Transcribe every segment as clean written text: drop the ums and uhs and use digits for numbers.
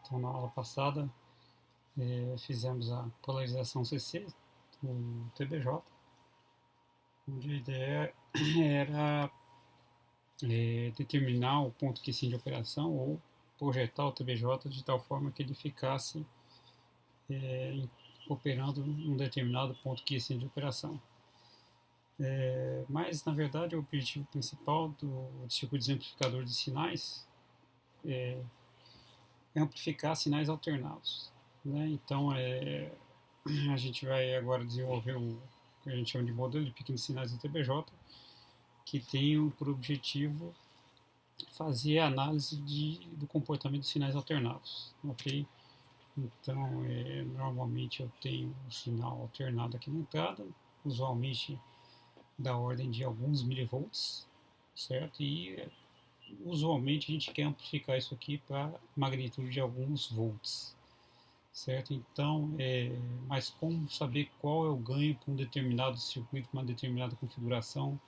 Então, na aula passada, fizemos a polarização CC, do TBJ, onde a ideia era determinar o ponto quicinho de operação ou projetar o TBJ de tal forma que ele ficasse operando em um determinado ponto quicinho de operação. Mas, na verdade, o objetivo principal do circuito exemplificador de sinais é amplificar sinais alternados. Né? Então, a gente vai agora desenvolver o que a gente chama de modelo de pequenos sinais do TBJ, que tem por objetivo fazer a análise do comportamento de sinais alternados. Ok? Então, normalmente eu tenho um sinal alternado aqui na entrada, usualmente da ordem de alguns milivolts, certo? E usualmente a gente quer amplificar isso aqui para magnitude de alguns volts, certo? Então, mas como saber qual é o ganho para um determinado circuito, uma determinada configuração,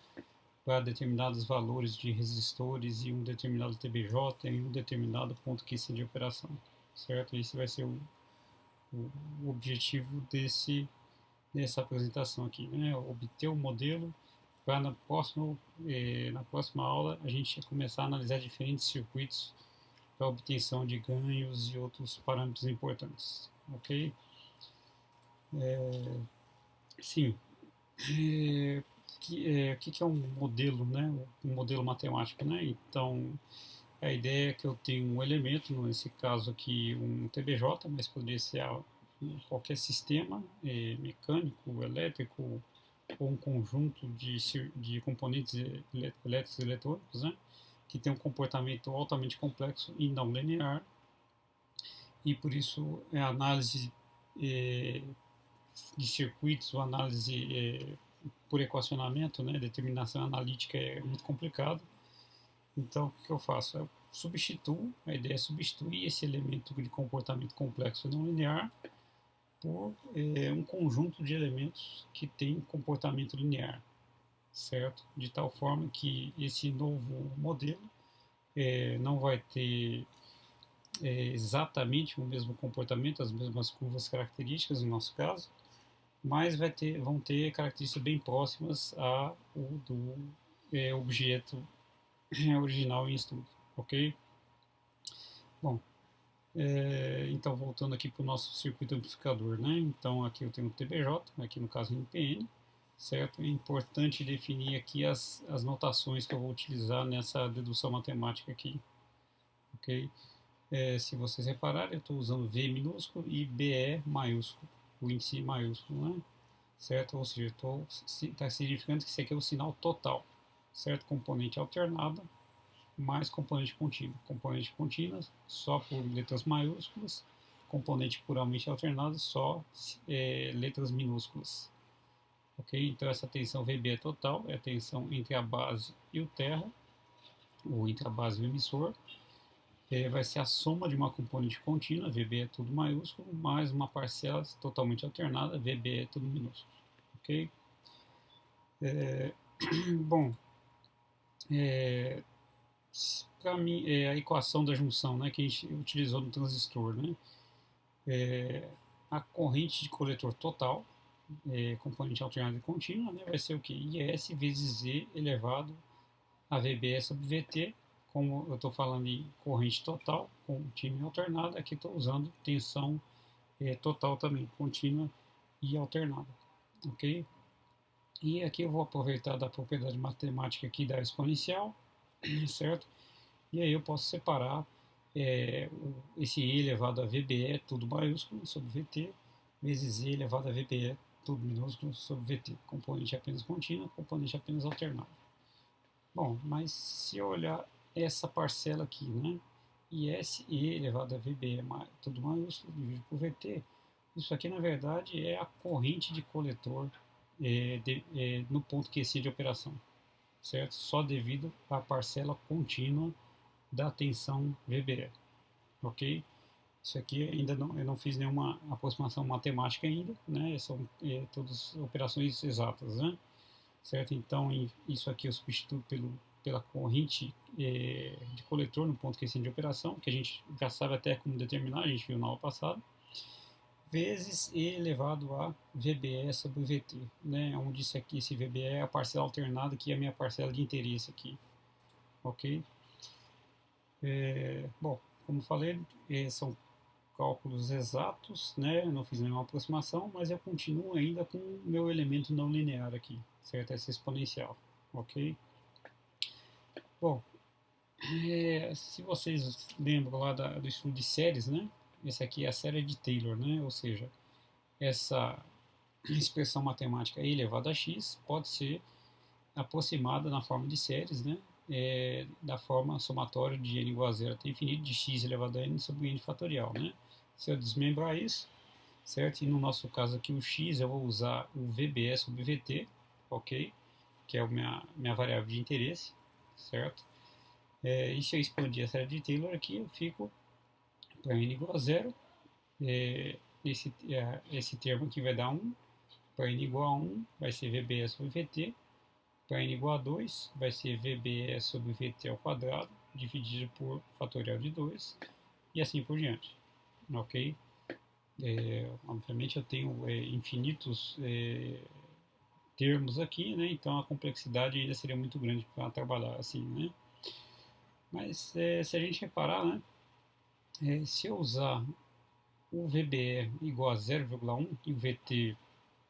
para determinados valores de resistores e um determinado TBJ em um determinado ponto QC de operação, certo? Esse vai ser o objetivo dessa apresentação aqui, né? Obter o modelo para na próxima aula a gente começar a analisar diferentes circuitos para obtenção de ganhos e outros parâmetros importantes, ok? Sim. O que é um modelo, né? Um modelo matemático, né? Então, a ideia é que eu tenho um elemento, nesse caso aqui um TBJ, mas poderia ser qualquer sistema mecânico, elétrico ou um conjunto de componentes elétricos e eletrônicos, né? Que tem um comportamento altamente complexo e não linear, e por isso a análise de circuitos, ou análise por equacionamento, né, determinação analítica é muito complicado. Então, o que eu faço? Eu substituo, a ideia é substituir esse elemento de comportamento complexo não linear por um conjunto de elementos que tem comportamento linear, certo? De tal forma que esse novo modelo não vai ter exatamente o mesmo comportamento, as mesmas curvas características no nosso caso, mas vão ter características bem próximas ao do objeto original em estudo, ok? Bom, então voltando aqui para o nosso circuito amplificador, né? Então aqui eu tenho o TBJ, aqui no caso NPN, certo? É importante definir aqui as notações que eu vou utilizar nessa dedução matemática aqui, ok? Se vocês repararem, eu estou usando V minúsculo e BE maiúsculo, o índice maiúsculo, né? Certo? Ou seja, está significando que isso aqui é o sinal total, certo? Componente alternada mais componente contínua. Componente contínua só por letras maiúsculas, componente puramente alternado só letras minúsculas. Ok? Então essa tensão VB é total, é a tensão entre a base e o terra, ou entre a base e o emissor. Vai ser a soma de uma componente contínua, VB é tudo maiúsculo, mais uma parcela totalmente alternada, VB é tudo minúsculo. Ok? Bom, para mim, a equação da junção, né, que a gente utilizou no transistor, né, a corrente de coletor total, componente alternada e contínua, né, vai ser o que? IS vezes Z elevado a VBE sobre VT. Como eu estou falando em corrente total, contínua e alternada, aqui estou usando tensão total também, contínua e alternada, ok? E aqui eu vou aproveitar da propriedade matemática aqui da exponencial, certo? E aí eu posso separar esse E elevado a VBE, tudo maiúsculo, sobre VT, vezes E elevado a VBE, tudo minúsculo, sobre VT. Componente apenas contínua, componente apenas alternado. Bom, mas se eu olhar essa parcela aqui, né? IS E elevado a VBE, tudo maiúsculo, dividido por VT, isso aqui na verdade é a corrente de coletor no ponto QC de operação, certo? Só devido à parcela contínua da tensão VBE, ok? Isso aqui ainda não, eu não fiz nenhuma aproximação matemática ainda, né? São todas operações exatas, né? Certo? Então isso aqui eu substituo pela corrente de coletor no ponto quiescente de operação, que a gente já sabe até como determinar, a gente viu na aula passada, vezes E elevado a VBE sobre VT, né? Onde isso aqui, esse VBE é a parcela alternada, que é a minha parcela de interesse aqui, ok? Bom, como falei, são cálculos exatos, né? Eu não fiz nenhuma aproximação, mas eu continuo ainda com o meu elemento não linear aqui, certo? Essa exponencial, ok? Bom, se vocês lembram lá do estudo de séries, né? Essa aqui é a série de Taylor, né? Ou seja, essa expressão matemática e elevado a x pode ser aproximada na forma de séries, né? Da forma somatória de n igual a zero até infinito de x elevado a n sobre n fatorial, né? Se eu desmembrar isso, certo? E no nosso caso aqui o x eu vou usar o VBE sobre VT, ok? Que é a minha variável de interesse, certo? E se eu expandir a série de Taylor aqui, eu fico para n igual a zero, esse termo aqui vai dar 1, para n igual a 1 vai ser VBE sobre VT, para n igual a 2 vai ser VBE sobre VT ao quadrado, dividido por fatorial de 2, e assim por diante, ok? Obviamente eu tenho infinitos termos aqui, né? Então a complexidade ainda seria muito grande para trabalhar assim, né? Mas se a gente reparar, né? Se eu usar o VBE igual a 0,1 e o VT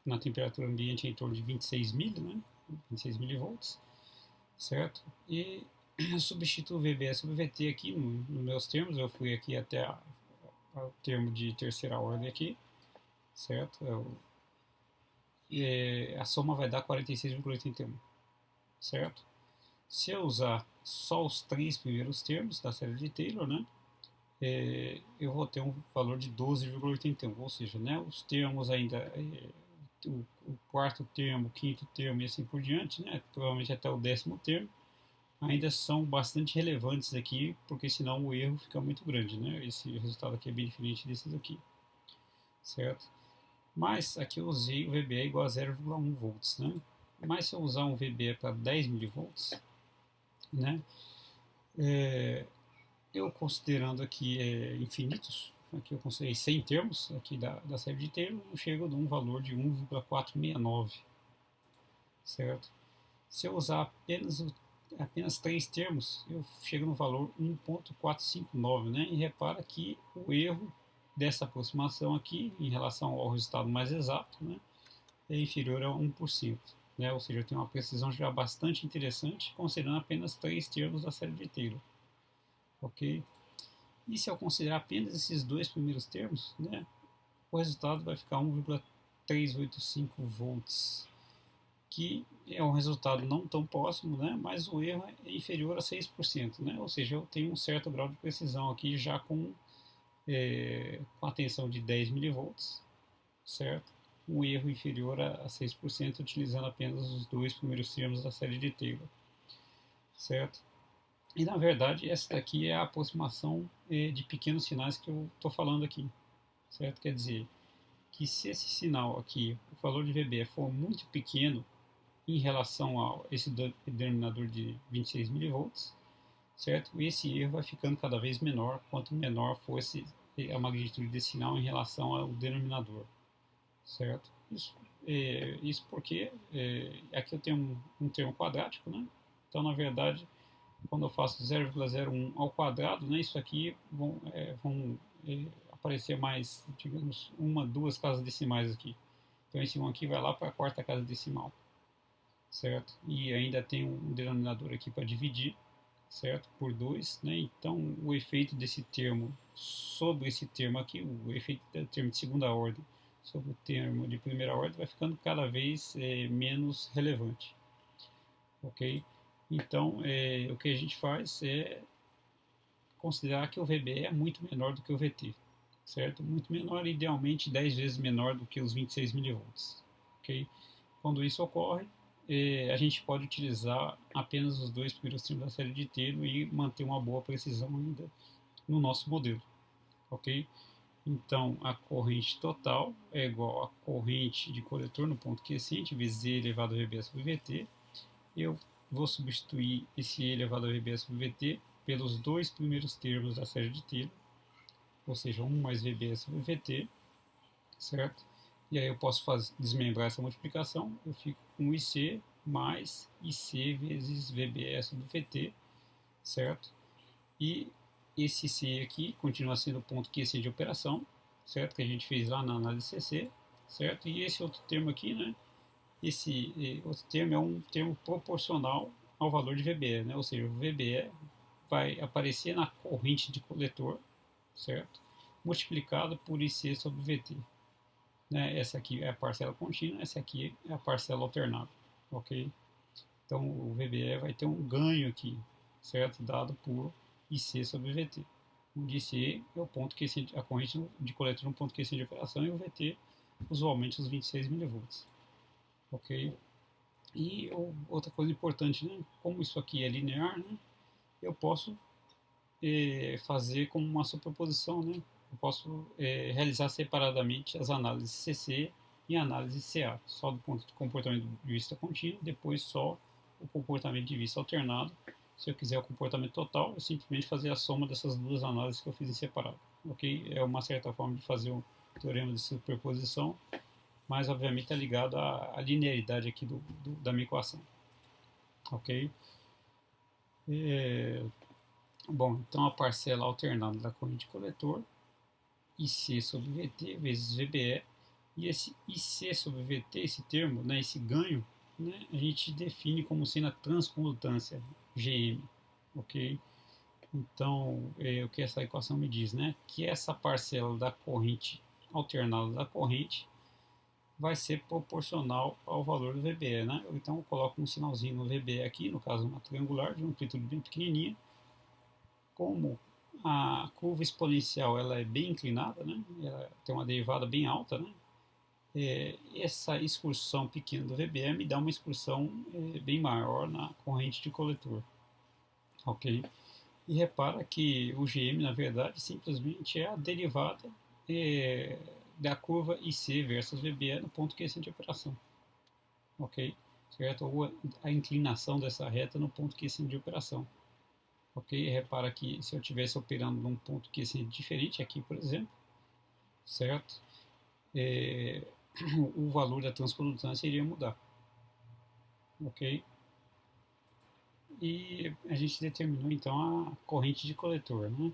na temperatura ambiente é em torno de 26 mil, né? 26 milivolts, certo? E eu substituo o VBE sobre VT aqui nos meus termos, eu fui aqui até o termo de terceira ordem aqui, certo? A soma vai dar 46,81, certo? Se eu usar só os três primeiros termos da série de Taylor, né? Eu vou ter um valor de 12,81, ou seja, né, os termos ainda, o quarto termo, o quinto termo e assim por diante, né, provavelmente até o 10º termo, ainda são bastante relevantes aqui, porque senão o erro fica muito grande, né, esse resultado aqui é bem diferente desses aqui, certo? Mas aqui eu usei o VBE igual a 0,1 volts, né, mas se eu usar um VBE para 10 milivolts, né, eu considerando aqui infinitos, aqui eu considerei 100 termos aqui da série de termos, eu chego a um valor de 1,469, certo? Se eu usar apenas 3 termos, eu chego no valor 1,459, né? E repara que o erro dessa aproximação aqui, em relação ao resultado mais exato, né, é inferior a 1%. Né? Ou seja, eu tenho uma precisão já bastante interessante, considerando apenas 3 termos da série de Taylor. Ok? E se eu considerar apenas esses dois primeiros termos, né, o resultado vai ficar 1,385 volts, que é um resultado não tão próximo, né, mas o erro é inferior a 6%, né, ou seja, eu tenho um certo grau de precisão aqui já com a tensão de 10 milivolts, certo? Um erro inferior a 6% utilizando apenas os dois primeiros termos da série de Taylor, certo? E na verdade essa daqui é a aproximação de pequenos sinais que eu estou falando aqui, certo? Quer dizer que se esse sinal aqui, o valor de VB for muito pequeno em relação a esse denominador de 26 milivolts, certo? Esse erro vai ficando cada vez menor quanto menor for a magnitude desse sinal em relação ao denominador, certo? Isso porque aqui eu tenho um termo quadrático, né? Então na verdade quando eu faço 0,01 ao quadrado, né, isso aqui vão aparecer mais, digamos, duas casas decimais aqui. Então esse 1 aqui vai lá para a quarta casa decimal, certo? E ainda tem um denominador aqui para dividir, certo? Por 2, né? Então o efeito desse termo sobre esse termo aqui, o efeito do termo de segunda ordem sobre o termo de primeira ordem vai ficando cada vez menos relevante, ok? Então, o que a gente faz é considerar que o VB é muito menor do que o VT, certo? Muito menor, idealmente 10 vezes menor do que os 26 milivolts, ok? Quando isso ocorre, a gente pode utilizar apenas os dois primeiros termos da série de Taylor e manter uma boa precisão ainda no nosso modelo, ok? Então, a corrente total é igual à corrente de coletor no ponto quiescente, vezes E elevado a VB sobre VT. Eu vou substituir esse E elevado a VBE sobre VT pelos dois primeiros termos da série de Taylor, ou seja, 1 mais VBE sobre VT, certo? E aí eu posso desmembrar essa multiplicação, eu fico com IC mais IC vezes VBE sobre VT, certo? E esse C aqui continua sendo o ponto QC de operação, certo? Que a gente fez lá na análise CC, certo? E esse outro termo aqui, né? Esse outro termo é um termo proporcional ao valor de VBE, né? Ou seja, o VBE vai aparecer na corrente de coletor, certo? Multiplicado por IC sobre VT. Né? Essa aqui é a parcela contínua, essa aqui é a parcela alternada, ok? Então o VBE vai ter um ganho aqui, certo? Dado por IC sobre VT. Onde IC é o ponto que a corrente de coletor no ponto QC de operação e o VT usualmente os 26 mV. Ok? E outra coisa importante, né? Como isso aqui é linear, né? Eu posso fazer como uma superposição, né? Eu posso realizar separadamente as análises CC e análise CA, só do ponto de comportamento de vista contínuo, depois só o comportamento de vista alternado. Se eu quiser o comportamento total, eu simplesmente fazer a soma dessas duas análises que eu fiz em separado. Ok? É uma certa forma de fazer o teorema de superposição, mas obviamente está ligado à linearidade aqui da minha equação. Ok? Bom, então a parcela alternada da corrente coletor, IC sobre VT vezes VBE, e esse IC sobre VT, esse termo, né, esse ganho, né, a gente define como sendo a transcondutância, GM. Ok? Então, o que essa equação me diz, né? Que essa parcela da corrente alternada da corrente vai ser proporcional ao valor do VBE, né? Então eu coloco um sinalzinho no VBE aqui, no caso uma triangular de uma amplitude bem pequenininha. Como a curva exponencial ela é bem inclinada, né? Ela tem uma derivada bem alta, né? Essa excursão pequena do VBE me dá uma excursão bem maior na corrente de coletor, ok? E repara que o GM, na verdade, simplesmente é a derivada da curva IC versus VBE no ponto QC de operação. Ok? Certo? Ou a inclinação dessa reta no ponto QC de operação. Ok? Repara que se eu estivesse operando num ponto QC diferente, aqui por exemplo, certo? O valor da transcondutância iria mudar. Ok? E a gente determinou então a corrente de coletor, né?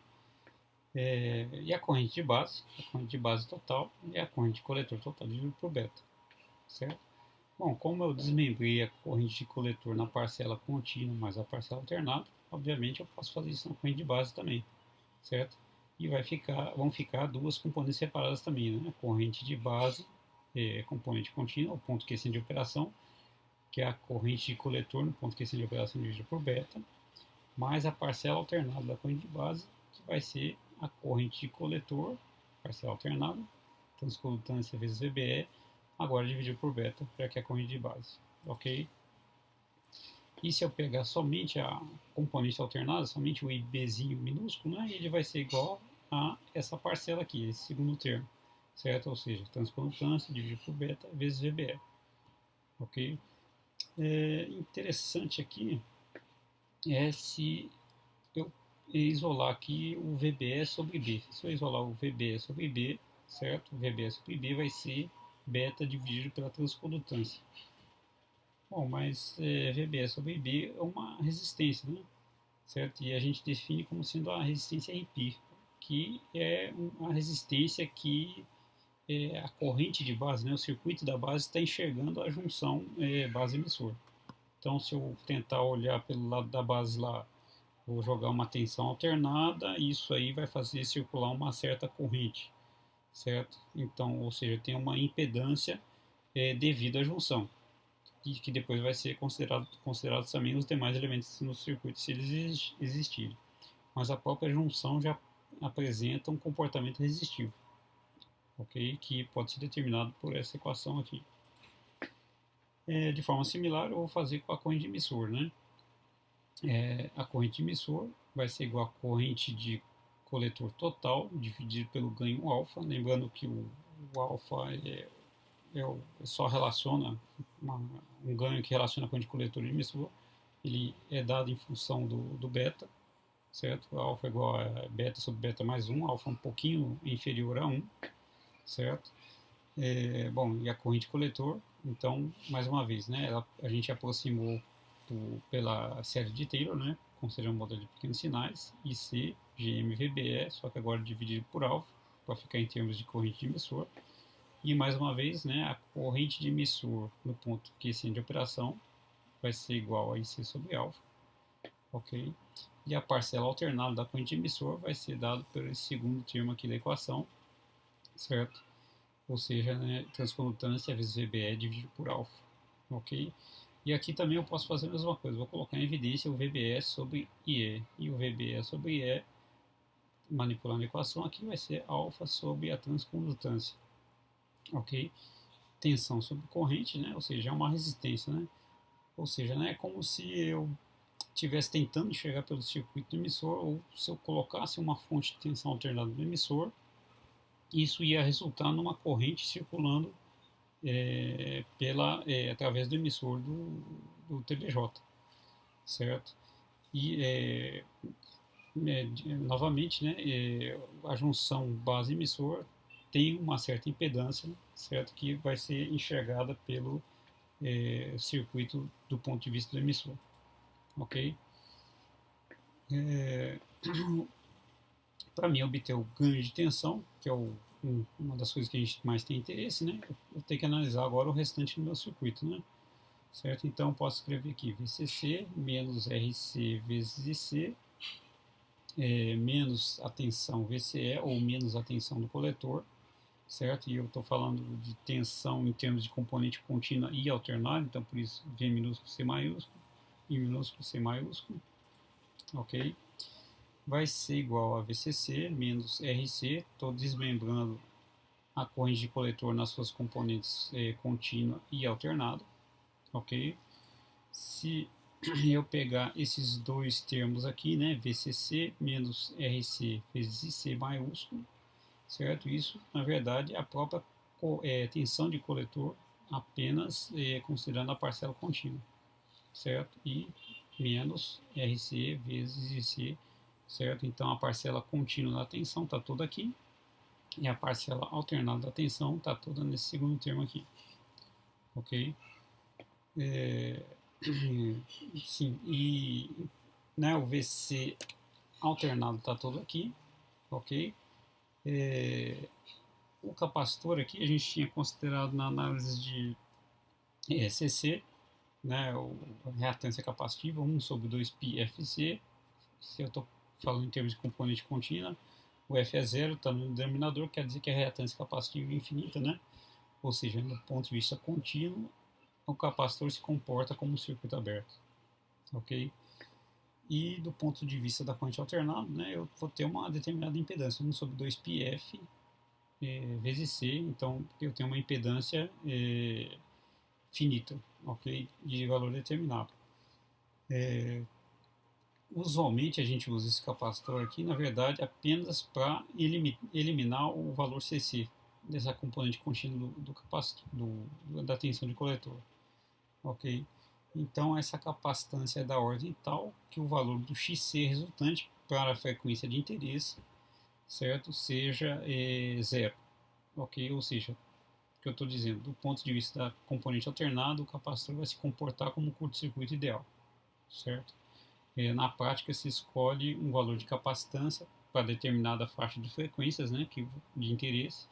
E a corrente de base total e a corrente de coletor total dividido por beta, certo? Bom, como eu desmembrei a corrente de coletor na parcela contínua mais a parcela alternada, obviamente eu posso fazer isso na corrente de base também, certo? E vão ficar duas componentes separadas também, né? A corrente de base, componente contínua, o ponto QC de operação, que é a corrente de coletor no ponto QC de operação dividido por beta, mais a parcela alternada da corrente de base, que vai ser a corrente de coletor, parcela alternada, transcondutância vezes VBE, agora dividido por beta, para que é a corrente de base, ok? E se eu pegar somente a componente alternada, somente o IBzinho minúsculo, né, ele vai ser igual a essa parcela aqui, esse segundo termo, certo? Ou seja, transcondutância dividido por beta vezes VBE, ok? Interessante aqui é se eu isolar aqui o VBE sobre B. Se eu isolar o VBE sobre B, certo? O VBE sobre B vai ser beta dividido pela transcondutância. Bom, mas VBE sobre B é uma resistência, né? Certo? E a gente define como sendo a resistência empírica, que é uma resistência que a corrente de base, né, o circuito da base está enxergando a junção base-emissor. Então, se eu tentar olhar pelo lado da base lá, vou jogar uma tensão alternada, isso aí vai fazer circular uma certa corrente, certo? Então, ou seja, tem uma impedância devido à junção, e que depois vai ser considerados também os demais elementos no circuito, se eles existirem. Mas a própria junção já apresenta um comportamento resistivo, ok? Que pode ser determinado por essa equação aqui. De forma similar, eu vou fazer com a corrente emissor, né? A corrente emissor vai ser igual à corrente de coletor total dividido pelo ganho alfa, lembrando que o alfa só relaciona um ganho que relaciona a corrente de coletor e emissor ele é dado em função do beta, certo? Alfa é igual a beta sobre beta mais 1, alfa um pouquinho inferior a 1, certo? Bom, e a corrente coletor, então, mais uma vez, né, a gente aproximou pela série de Taylor, né, considerando o modelo de pequenos sinais, IC, GM, VBE, só que agora dividido por alfa, para ficar em termos de corrente de emissor. E mais uma vez, né, a corrente de emissor no ponto QC de operação vai ser igual a IC sobre alfa, ok? E a parcela alternada da corrente de emissor vai ser dado por esse segundo termo aqui da equação, certo? Ou seja, né, transcondutância vezes VBE dividido por alfa, ok? E aqui também eu posso fazer a mesma coisa, vou colocar em evidência o VBE sobre IE, e o VBE sobre IE, manipulando a equação aqui, vai ser alfa sobre a transcondutância, ok? Tensão sobre corrente, né? Ou seja, é uma resistência, né? Ou seja, né, é como se eu estivesse tentando enxergar pelo circuito do emissor, ou se eu colocasse uma fonte de tensão alternada no emissor, isso ia resultar numa corrente circulando através do emissor do TBJ, certo? E, novamente, né, a junção base-emissor tem uma certa impedância, certo? Que vai ser enxergada pelo circuito do ponto de vista do emissor, ok? Para mim obter o ganho de tensão, que é uma das coisas que a gente mais tem interesse, né? Eu tenho que analisar agora o restante do meu circuito, né? Certo? Então eu posso escrever aqui VCC menos RC vezes IC menos a tensão VCE ou menos a tensão do coletor, certo? E eu estou falando de tensão em termos de componente contínua e alternada, então por isso V minúsculo C maiúsculo, I minúsculo C maiúsculo, ok? Vai ser igual a VCC menos RC, estou desmembrando a corrente de coletor nas suas componentes contínua e alternada, ok? Se eu pegar esses dois termos aqui, né, VCC menos RC vezes IC maiúsculo, certo? Isso, na verdade, é a própria tensão de coletor, apenas considerando a parcela contínua, certo? E menos RC vezes IC, certo? Então a parcela contínua da tensão está toda aqui e a parcela alternada da tensão está toda nesse segundo termo aqui, ok? Sim, e né, o VC alternado está todo aqui, ok? O capacitor aqui a gente tinha considerado na análise de CC, né, a reatância capacitiva 1 sobre 2πfc. Se eu estou falando em termos de componente contínua, o F é zero, está no denominador, quer dizer que a reatância capacitiva é infinita, né? Ou seja, do ponto de vista contínuo, o capacitor se comporta como um circuito aberto, ok? E do ponto de vista da corrente alternada, né, eu vou ter uma determinada impedância, 1 sobre 2πf vezes C, então eu tenho uma impedância finita, ok? De valor determinado. Usualmente a gente usa esse capacitor aqui, na verdade, apenas para eliminar o valor CC dessa componente contínua do capacitor, da tensão de coletor, ok? Então essa capacitância é da ordem tal que o valor do XC resultante para a frequência de interesse, certo, seja zero, ok? Ou seja, o que eu estou dizendo, do ponto de vista da componente alternada, o capacitor vai se comportar como um curto-circuito ideal, certo? Na prática, se escolhe um valor de capacitância para determinada faixa de frequências, né, de interesse,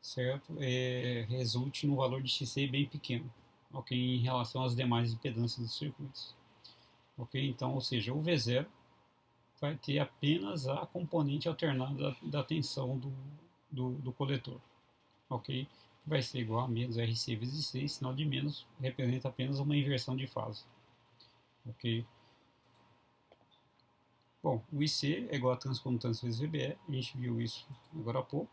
certo? Resulte num valor de XC bem pequeno, ok? Em relação às demais impedâncias dos circuitos, ok? Então, ou seja, o V0 vai ter apenas a componente alternada da tensão do coletor, ok? Vai ser igual a menos RC vezes C, sinal de menos representa apenas uma inversão de fase, ok? Bom, o IC é igual a transcondutância vezes VBE, a gente viu isso agora há pouco,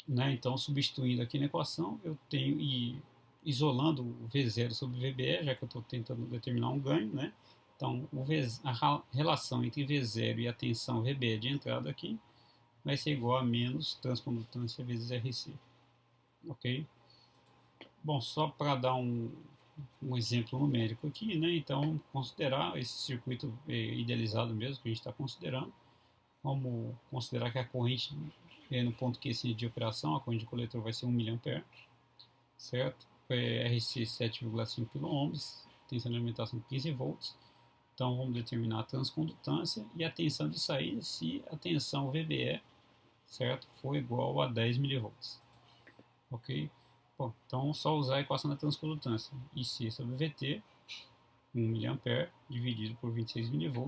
né? Então, substituindo aqui na equação, eu tenho, e isolando o V0 sobre VBE, já que eu estou tentando determinar um ganho, né? Então, a relação entre V0 e a tensão VBE de entrada aqui vai ser igual a menos transcondutância vezes RC, ok? Bom, só para dar um exemplo numérico aqui, né? Então, considerar esse circuito idealizado mesmo que a gente está considerando, vamos considerar que a corrente no ponto QC de operação, a corrente de coletor vai ser 1 mA, certo? RC 7,5 kΩ, tensão de alimentação 15 volts. Então vamos determinar a transcondutância e a tensão de saída se a tensão VBE, certo, for igual a 10 mV. Ok? Bom, então só usar a equação da transcondutância. IC sobre VT, 1 mA dividido por 26 mV,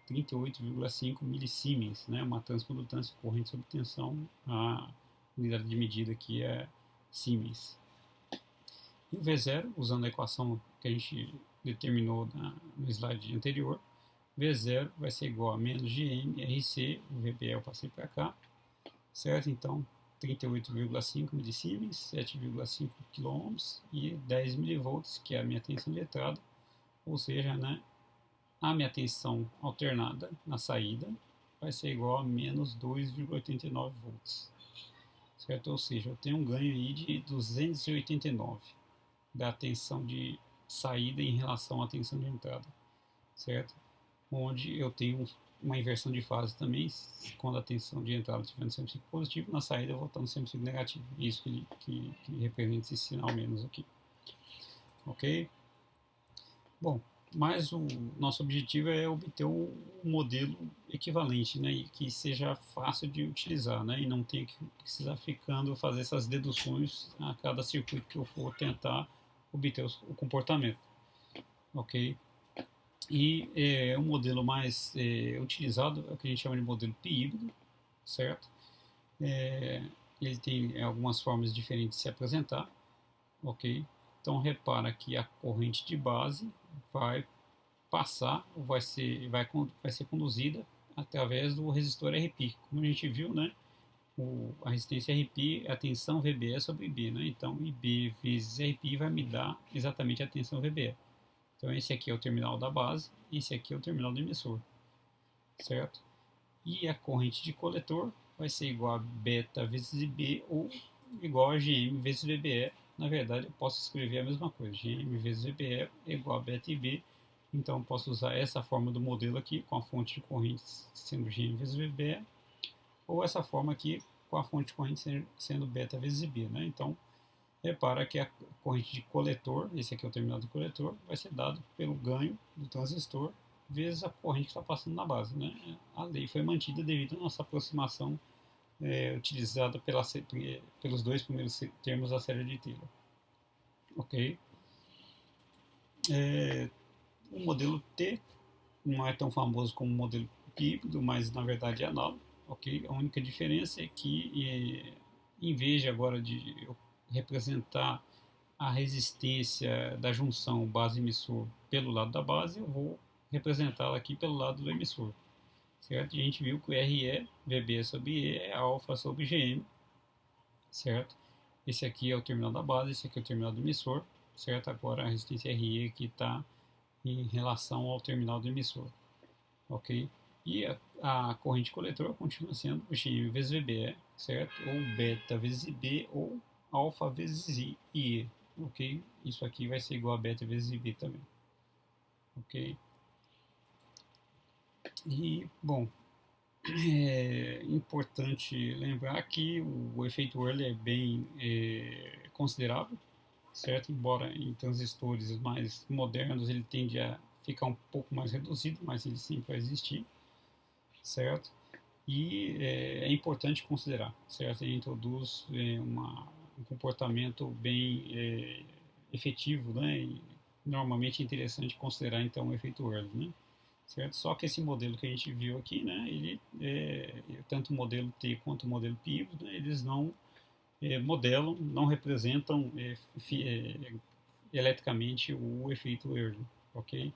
38,5 milisiemens, né? Uma transcondutância corrente sob tensão, a unidade de medida aqui é Siemens. E o V0, usando a equação que a gente determinou no slide anterior, V0 vai ser igual a menos GM RC, o VBE eu passei para cá, certo? Então, 38,5 milisiemens, 7,5 kΩ e 10 mV, que é a minha tensão de entrada, ou seja, né, a minha tensão alternada na saída vai ser igual a menos 2,89 volts, certo? Ou seja, eu tenho um ganho aí de 289 da tensão de saída em relação à tensão de entrada, certo? Onde eu tenho uma inversão de fase também, quando a tensão de entrada estiver no sempre ciclo positivo, na saída eu vou estar no sempre ciclo negativo. Isso que representa esse sinal menos aqui. Ok? Bom, mas o nosso objetivo é obter um modelo equivalente, né, e que seja fácil de utilizar, né, e não tenha que precisar ficando fazer essas deduções a cada circuito que eu for tentar obter o comportamento. Ok? E um modelo mais utilizado é o que a gente chama de modelo pi-híbrido, certo? Ele tem algumas formas diferentes de se apresentar, ok? Então repara que a corrente de base vai passar, vai ser conduzida através do resistor RP. Como a gente viu, né? A resistência RP é a tensão VBE sobre IB, né? Então IB vezes RP vai me dar exatamente a tensão VBE. Então esse aqui é o terminal da base, esse aqui é o terminal do emissor, certo? E a corrente de coletor vai ser igual a beta vezes IB ou igual a GM vezes VBE. Na verdade eu posso escrever a mesma coisa, GM vezes VBE é igual a beta IB. Então eu posso usar essa forma do modelo aqui com a fonte de corrente sendo GM vezes VBE, ou essa forma aqui com a fonte de corrente sendo beta vezes IB, né? Então repara que a corrente de coletor, esse aqui é o terminal do coletor, vai ser dado pelo ganho do transistor vezes a corrente que está passando na base, né? A lei foi mantida devido à nossa aproximação utilizada pelos dois primeiros termos da série de Taylor. Ok? O modelo T não é tão famoso como o modelo híbrido, mas na verdade é análogo. Ok? A única diferença é que, em vez de agora de eu representar a resistência da junção base-emissor pelo lado da base, eu vou representá-la aqui pelo lado do emissor, certo? E a gente viu que o RE, VB sobre E, é alfa sobre GM, certo? Esse aqui é o terminal da base, esse aqui é o terminal do emissor, certo? Agora a resistência RE aqui está em relação ao terminal do emissor, ok? E a corrente coletora continua sendo GM vezes VB, certo? Ou beta vezes IB, ou alfa vezes IE, ok? Isso aqui vai ser igual a beta vezes IB também, ok? E, bom, é importante lembrar que o efeito Early é bem considerável, certo? Embora em transistores mais modernos ele tende a ficar um pouco mais reduzido, mas ele sempre vai existir, certo? E é importante considerar, certo? Ele introduz um comportamento bem efetivo, né? E normalmente é interessante considerar então o efeito Early, né? Certo? Só que esse modelo que a gente viu aqui, né? Ele tanto o modelo T quanto o modelo PIV, né, eles não modelam, não representam eletricamente o efeito Early, ok?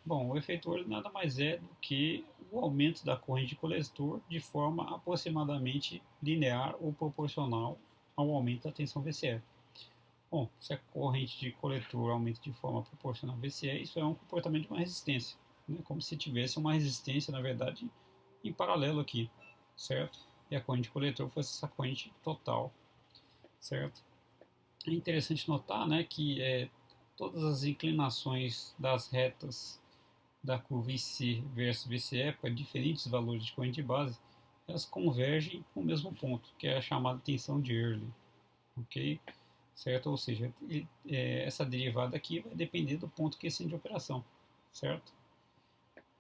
Bom, o efeito Early nada mais é do que o aumento da corrente de coletor de forma aproximadamente linear ou proporcional ao aumento da tensão VCE. Bom, se a corrente de coletor aumenta de forma proporcional ao VCE, isso é um comportamento de uma resistência, né? Como se tivesse uma resistência, na verdade, em paralelo aqui, certo? E a corrente de coletor fosse essa corrente total, certo? É interessante notar, né, que todas as inclinações das retas da curva IC versus VCE para diferentes valores de corrente de base, elas convergem com o mesmo ponto, que é a chamada tensão de Early, ok? Certo? Ou seja, essa derivada aqui vai depender do ponto quiescente de operação, certo?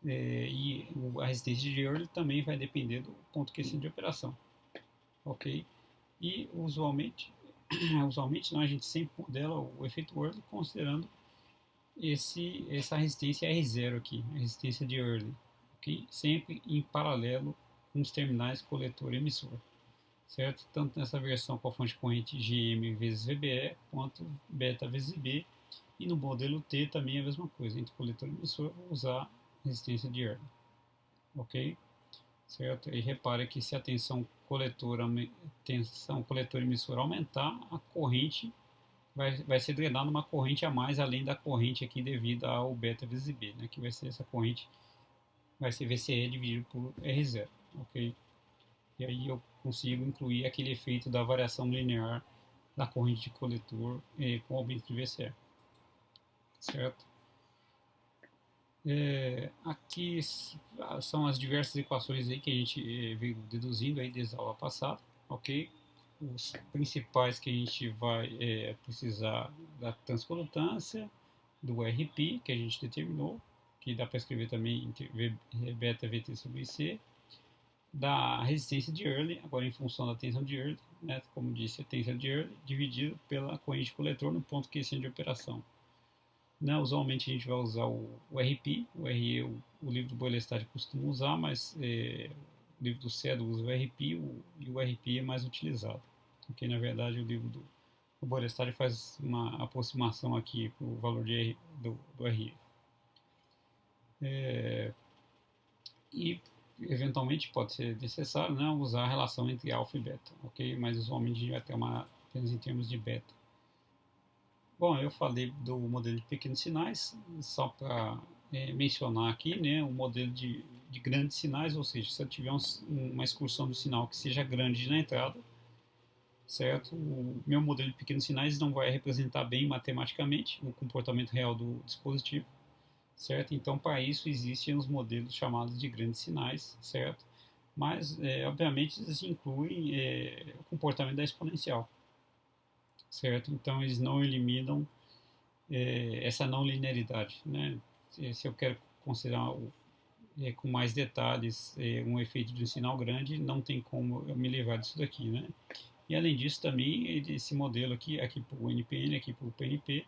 E a resistência de Early também vai depender do ponto quiescente de operação, ok? E usualmente não, a gente sempre modela o efeito Early considerando essa resistência R0 aqui, a resistência de Early, okay? Sempre em paralelo com os terminais coletor e emissor, certo? Tanto nessa versão com a fonte de corrente GM vezes VBE, quanto beta vezes IB, e no modelo T também é a mesma coisa, entre coletor e emissor, vou usar resistência de Early, ok? Certo? E repare que se a tensão coletor e emissor aumentar, a corrente vai ser drenada uma corrente a mais, além da corrente aqui devido ao beta vezes IB, né? Que vai ser essa corrente, vai ser VCE dividido por R0, ok? E aí eu consigo incluir aquele efeito da variação linear da corrente de coletor com aumento de VCE, certo? Aqui são as diversas equações aí que a gente veio deduzindo aí desde a aula passada, ok? Os principais que a gente vai precisar da transcondutância, do RP, que a gente determinou, que dá para escrever também entre beta VT sobre IC, da resistência de Early, agora em função da tensão de Early, né, como disse, a tensão de Early dividido pela corrente coletor no ponto quiescente de operação. Não, usualmente a gente vai usar o RP, o RE o livro do Boylestad costuma usar, mas o livro do CEDO usa o RP e o RP é mais utilizado. Porque na verdade o livro do Boylestad faz uma aproximação aqui para o valor do RE. E eventualmente pode ser necessário, né, usar a relação entre alfa e beta, ok? Mas usualmente a gente vai ter apenas em termos de beta. Bom, eu falei do modelo de pequenos sinais, só para mencionar aqui, né, o modelo de grandes sinais, ou seja, se eu tiver uma excursão do sinal que seja grande na entrada, certo? O meu modelo de pequenos sinais não vai representar bem matematicamente o comportamento real do dispositivo, certo? Então, para isso existem os modelos chamados de grandes sinais, certo? Mas, obviamente, eles incluem o comportamento da exponencial, certo? Então, eles não eliminam essa não linearidade, né? Se eu quero considerar com mais detalhes um efeito de um sinal grande, não tem como eu me livrar disso daqui, né? E além disso também, esse modelo aqui para o NPN, aqui para o PNP,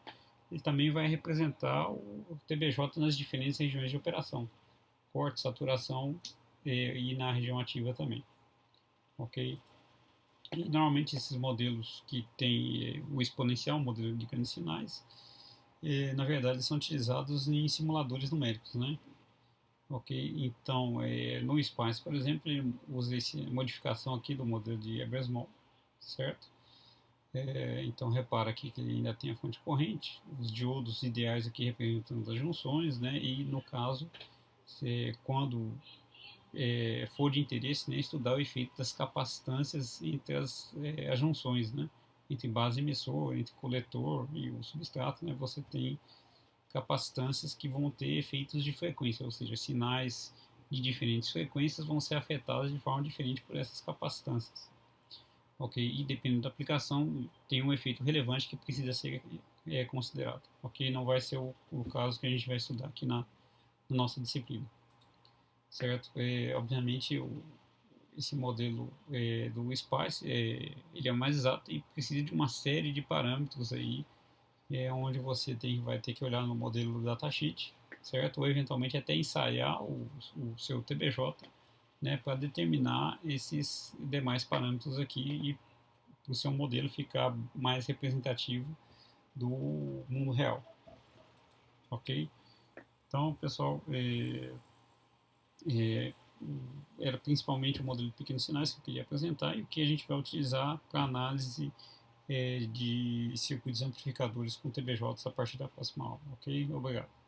ele também vai representar o TBJ nas diferentes regiões de operação, corte, saturação e na região ativa também, ok? E normalmente esses modelos que tem o exponencial, o modelo de grandes sinais, na verdade são utilizados em simuladores numéricos, né? Ok, então no SPICE, por exemplo, ele usa essa modificação aqui do modelo de Ebers-Moll, certo? Então repara aqui que ele ainda tem a fonte corrente, os diodos ideais aqui representando as junções, né? E no caso, quando for de interesse, né, estudar o efeito das capacitâncias entre as junções, né? Entre base emissor, entre coletor e o substrato, né? Você tem capacitâncias que vão ter efeitos de frequência, ou seja, sinais de diferentes frequências vão ser afetados de forma diferente por essas capacitâncias. Ok? E dependendo da aplicação, tem um efeito relevante que precisa ser considerado. Ok? Não vai ser o caso que a gente vai estudar aqui na nossa disciplina. Certo? Obviamente, esse modelo do SPICE, ele é mais exato e precisa de uma série de parâmetros aí, onde você vai ter que olhar no modelo do datasheet, certo? Ou eventualmente até ensaiar o seu TBJ, né, para determinar esses demais parâmetros aqui e para o seu modelo ficar mais representativo do mundo real, ok? Então, pessoal, era principalmente o modelo de pequenos sinais que eu queria apresentar e o que a gente vai utilizar para análise de circuitos amplificadores com TBJs a partir da próxima aula, ok? Obrigado.